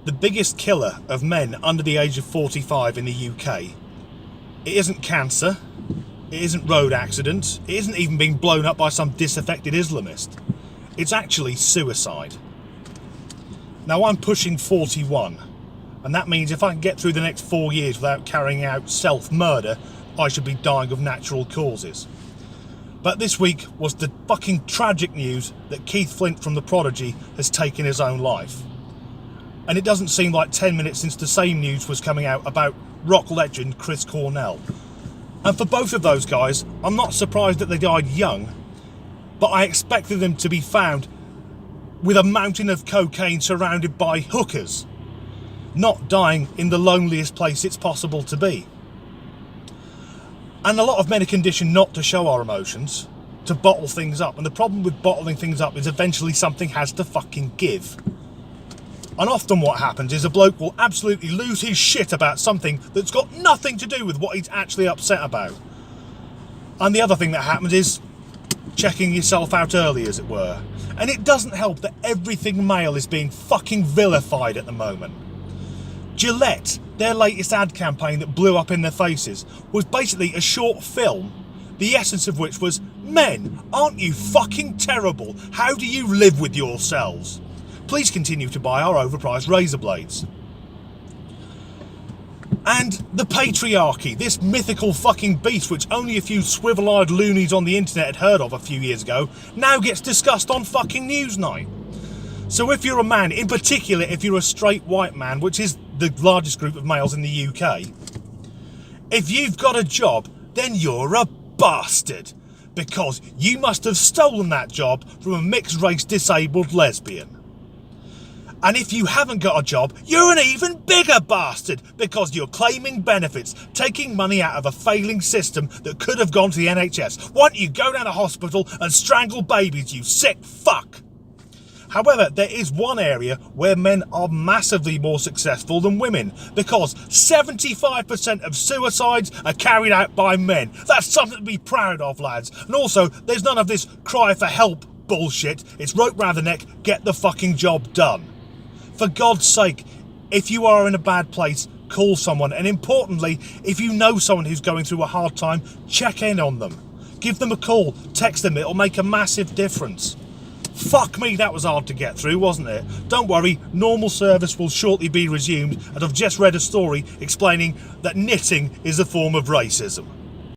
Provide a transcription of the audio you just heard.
the biggest killer of men under the age of 45 in the UK. It isn't cancer, it isn't road accidents, it isn't even being blown up by some disaffected Islamist. It's actually suicide. Now I'm pushing 41, and that means if I can get through the next 4 years without carrying out self-murder, I should be dying of natural causes. But this week was the fucking tragic news that Keith Flint from The Prodigy has taken his own life. And it doesn't seem like 10 minutes since the same news was coming out about rock legend Chris Cornell. And for both of those guys, I'm not surprised that they died young, but I expected them to be found with a mountain of cocaine surrounded by hookers, not dying in the loneliest place it's possible to be. And a lot of men are conditioned not to show our emotions, to bottle things up, and the problem with bottling things up is eventually something has to fucking give. And often what happens is a bloke will absolutely lose his shit about something that's got nothing to do with what he's actually upset about. And the other thing that happens is checking yourself out early, as it were. And it doesn't help that everything male is being fucking vilified at the moment. Gillette, their latest ad campaign that blew up in their faces, was basically a short film, the essence of which was, "Men, aren't you fucking terrible? How do you live with yourselves?" Please continue to buy our overpriced razor blades. And the patriarchy, this mythical fucking beast which only a few swivel-eyed loonies on the internet had heard of a few years ago, now gets discussed on fucking Newsnight. So if you're a man, in particular if you're a straight white man, which is the largest group of males in the UK, if you've got a job, then you're a bastard, because you must have stolen that job from a mixed-race disabled lesbian. And if you haven't got a job, you're an even bigger bastard, because you're claiming benefits, taking money out of a failing system that could have gone to the NHS. Why don't you go down to hospital and strangle babies, you sick fuck? However, there is one area where men are massively more successful than women, because 75% of suicides are carried out by men. That's something to be proud of, lads. And also, there's none of this cry for help bullshit. It's rope round the neck, get the fucking job done. For God's sake, if you are in a bad place, call someone. And importantly, if you know someone who's going through a hard time, check in on them. Give them a call, text them, it'll make a massive difference. Fuck me, that was hard to get through, wasn't it? Don't worry, normal service will shortly be resumed, and I've just read a story explaining that knitting is a form of racism.